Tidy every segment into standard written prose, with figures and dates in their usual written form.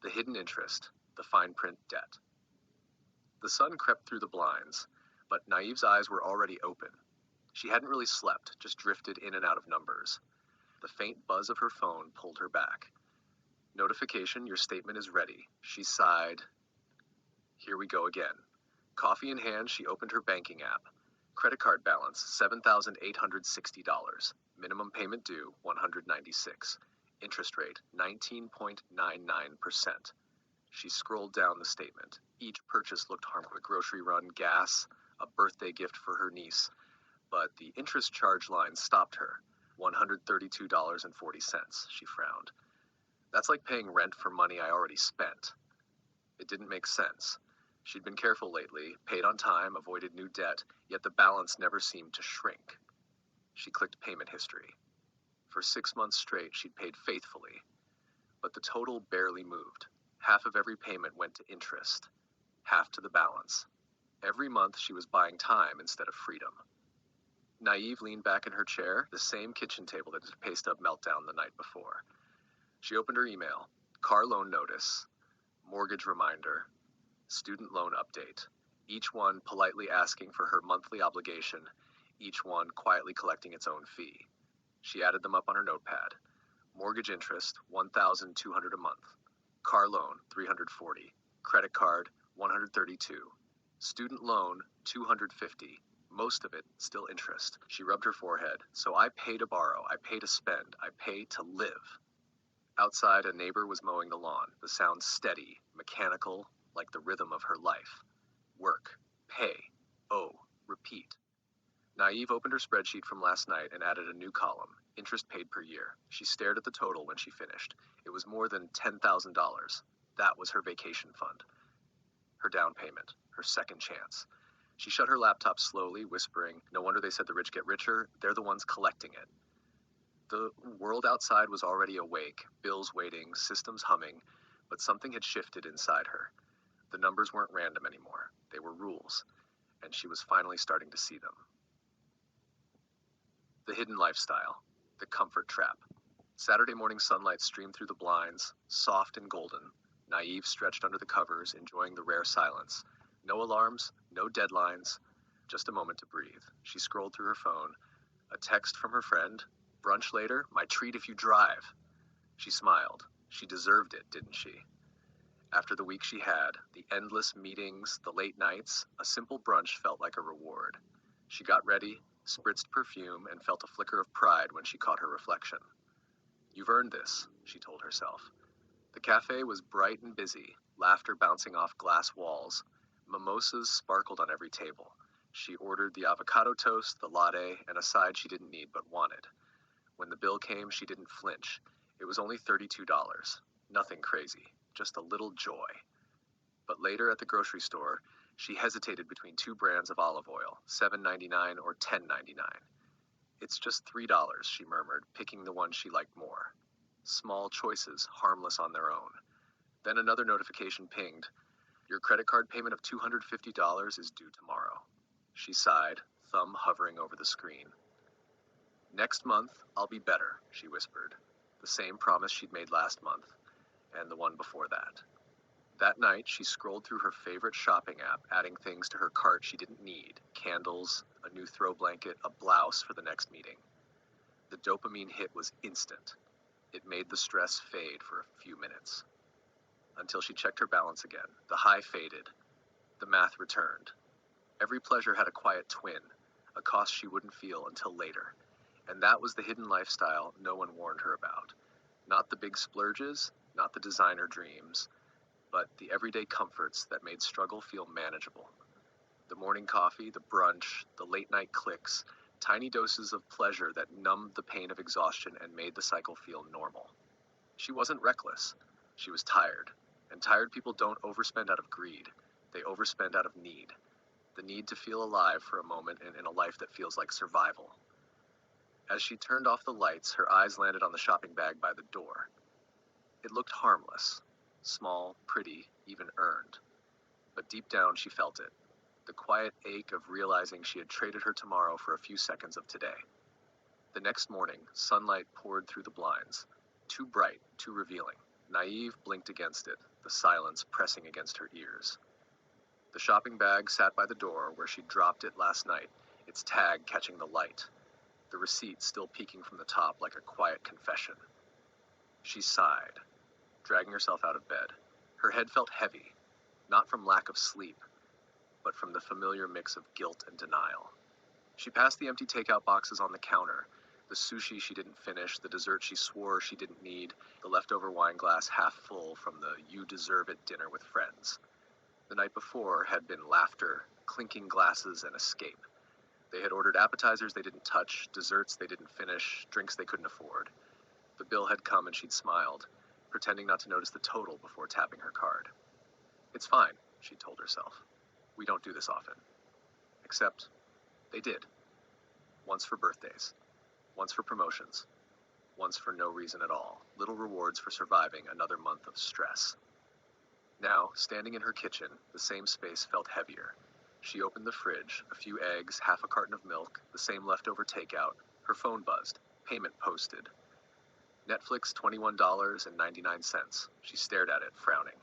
The hidden interest, the fine print debt. The sun crept through the blinds, but Naive's eyes were already open. She hadn't really slept, just drifted in and out of numbers. The faint buzz of her phone pulled her back. Notification, your statement is ready. She sighed. Here we go again. Coffee in hand, she opened her banking app. Credit card balance, $7,860. Minimum payment due, $196. Interest rate, 19.99%. She scrolled down the statement. Each purchase looked harmless. A grocery run, gas, a birthday gift for her niece. But the interest charge line stopped her. $132.40. She frowned. That's like paying rent for money I already spent. It didn't make sense. She'd been careful lately, paid on time, avoided new debt, yet the balance never seemed to shrink. She clicked payment history. For 6 months straight, she'd paid faithfully. But the total barely moved. Half of every payment went to interest, half to the balance. Every month she was buying time instead of freedom. Naive leaned back in her chair, the same kitchen table that had paced up meltdown the night before. She opened her email. Car loan notice, mortgage reminder, student loan update, each one politely asking for her monthly obligation, each one quietly collecting its own fee. She added them up on her notepad. Mortgage interest, $1,200 a month. Car loan, $340. Credit card, $132. Student loan, $250. Most of it still interest. She rubbed her forehead. So I pay to borrow, I pay to spend, I pay to live. Outside, a neighbor was mowing the lawn, the sound steady, mechanical, like the rhythm of her life. Work, pay, owe, repeat. Naive opened her spreadsheet from last night and added a new column, interest paid per year. She stared at the total when she finished. It was more than $10,000. That was her vacation fund. Her down payment, her second chance. She shut her laptop slowly, whispering, no wonder they said the rich get richer, they're the ones collecting it. The world outside was already awake, bills waiting, systems humming, but something had shifted inside her. The numbers weren't random anymore. They were rules, and she was finally starting to see them. The hidden lifestyle, the comfort trap. Saturday morning sunlight streamed through the blinds, soft and golden. Naive stretched under the covers, enjoying the rare silence. No alarms, no deadlines, just a moment to breathe. She scrolled through her phone. A text from her friend. Brunch later, my treat if you drive. She smiled. She deserved it, didn't she? After the week she had, the endless meetings, the late nights, a simple brunch felt like a reward. She got ready, spritzed perfume, and felt a flicker of pride when she caught her reflection. You've earned this, she told herself. The cafe was bright and busy, laughter bouncing off glass walls. Mimosas sparkled on every table. She ordered the avocado toast, the latte, and a side she didn't need but wanted. When the bill came, she didn't flinch. It was only $32. Nothing crazy, just a little joy. But later at the grocery store, she hesitated between two brands of olive oil, $7.99 or $10.99. It's just $3, she murmured, picking the one she liked more. Small choices, harmless on their own. Then another notification pinged. Your credit card payment of $250 is due tomorrow. She sighed, thumb hovering over the screen. Next month, I'll be better, she whispered. The same promise she'd made last month, and the one before that. That night, she scrolled through her favorite shopping app, adding things to her cart she didn't need. Candles, a new throw blanket, a blouse for the next meeting. The dopamine hit was instant. It made the stress fade for a few minutes. Until she checked her balance again. The high faded. The math returned. Every pleasure had a quiet twin, a cost she wouldn't feel until later. And that was the hidden lifestyle no one warned her about. Not the big splurges, not the designer dreams, but the everyday comforts that made struggle feel manageable. The morning coffee, the brunch, the late night clicks, tiny doses of pleasure that numbed the pain of exhaustion and made the cycle feel normal. She wasn't reckless. She was tired. And tired people don't overspend out of greed. They overspend out of need. The need to feel alive for a moment in a life that feels like survival. As she turned off the lights, her eyes landed on the shopping bag by the door. It looked harmless. Small, pretty, even earned. But deep down she felt it. The quiet ache of realizing she had traded her tomorrow for a few seconds of today. The next morning, sunlight poured through the blinds. Too bright, too revealing. Naive blinked against it. the silence pressing against her ears. The shopping bag sat by the door where she'd dropped it last night, its tag catching the light, the receipt still peeking from the top like a quiet confession. She sighed, dragging herself out of bed. Her head felt heavy, not from lack of sleep, but from the familiar mix of guilt and denial. She passed the empty takeout boxes on the counter, the sushi she didn't finish, the dessert she swore she didn't need, the leftover wine glass half full from the you deserve it dinner with friends. The night before had been laughter, clinking glasses, and escape. They had ordered appetizers they didn't touch, desserts they didn't finish, drinks they couldn't afford. The bill had come and she'd smiled, pretending not to notice the total before tapping her card. It's fine, she told herself. We don't do this often. Except, they did. Once for birthdays. Once for promotions. Once for no reason at all. Little rewards for surviving another month of stress. Now, standing in her kitchen, the same space felt heavier. She opened the fridge, a few eggs, half a carton of milk, the same leftover takeout. Her phone buzzed. Payment posted. Netflix $21.99. She stared at it, frowning.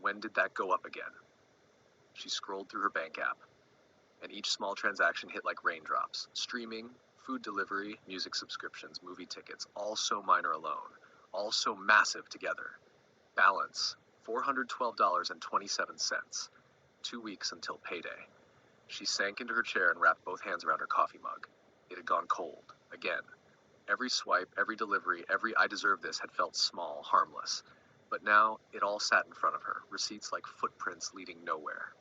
When did that go up again? She scrolled through her bank app, and each small transaction hit like raindrops. Streaming, food delivery, music subscriptions, movie tickets, all so minor alone, all so massive together. Balance, $412.27. 2 weeks until payday. She sank into her chair and wrapped both hands around her coffee mug. It had gone cold, again. Every swipe, every delivery, every I deserve this had felt small, harmless. But now, it all sat in front of her, receipts like footprints leading nowhere.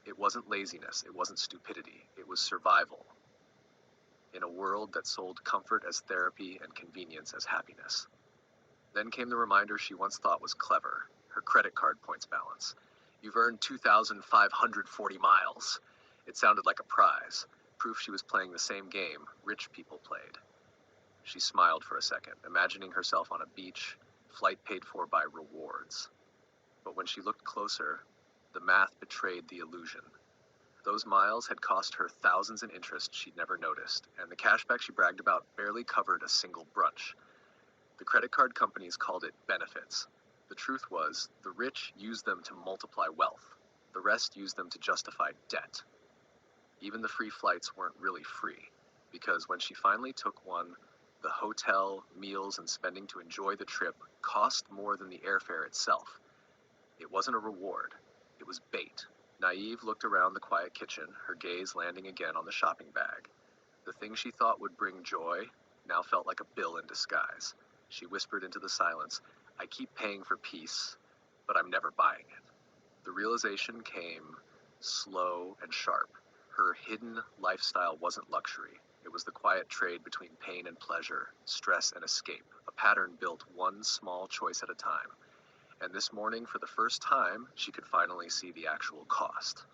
It wasn't laziness, it wasn't stupidity, it was survival. In a world that sold comfort as therapy and convenience as happiness. Then came the reminder she once thought was clever, her credit card points balance. You've earned 2,540 miles. It sounded like a prize, proof she was playing the same game rich people played. She smiled for a second, imagining herself on a beach, flight paid for by rewards. But when she looked closer, the math betrayed the illusion. Those miles had cost her thousands in interest she'd never noticed, and the cashback she bragged about barely covered a single brunch. The credit card companies called it benefits. The truth was, the rich used them to multiply wealth. The rest used them to justify debt. Even the free flights weren't really free, because when she finally took one, the hotel, meals, and spending to enjoy the trip cost more than the airfare itself. It wasn't a reward. It was bait. Naive looked around the quiet kitchen, her gaze landing again on the shopping bag. The thing she thought would bring joy now felt like a bill in disguise. She whispered into the silence, I keep paying for peace, but I'm never buying it. The realization came slow and sharp. Her hidden lifestyle wasn't luxury. It was the quiet trade between pain and pleasure, stress and escape, a pattern built one small choice at a time. And this morning, for the first time, she could finally see the actual cost.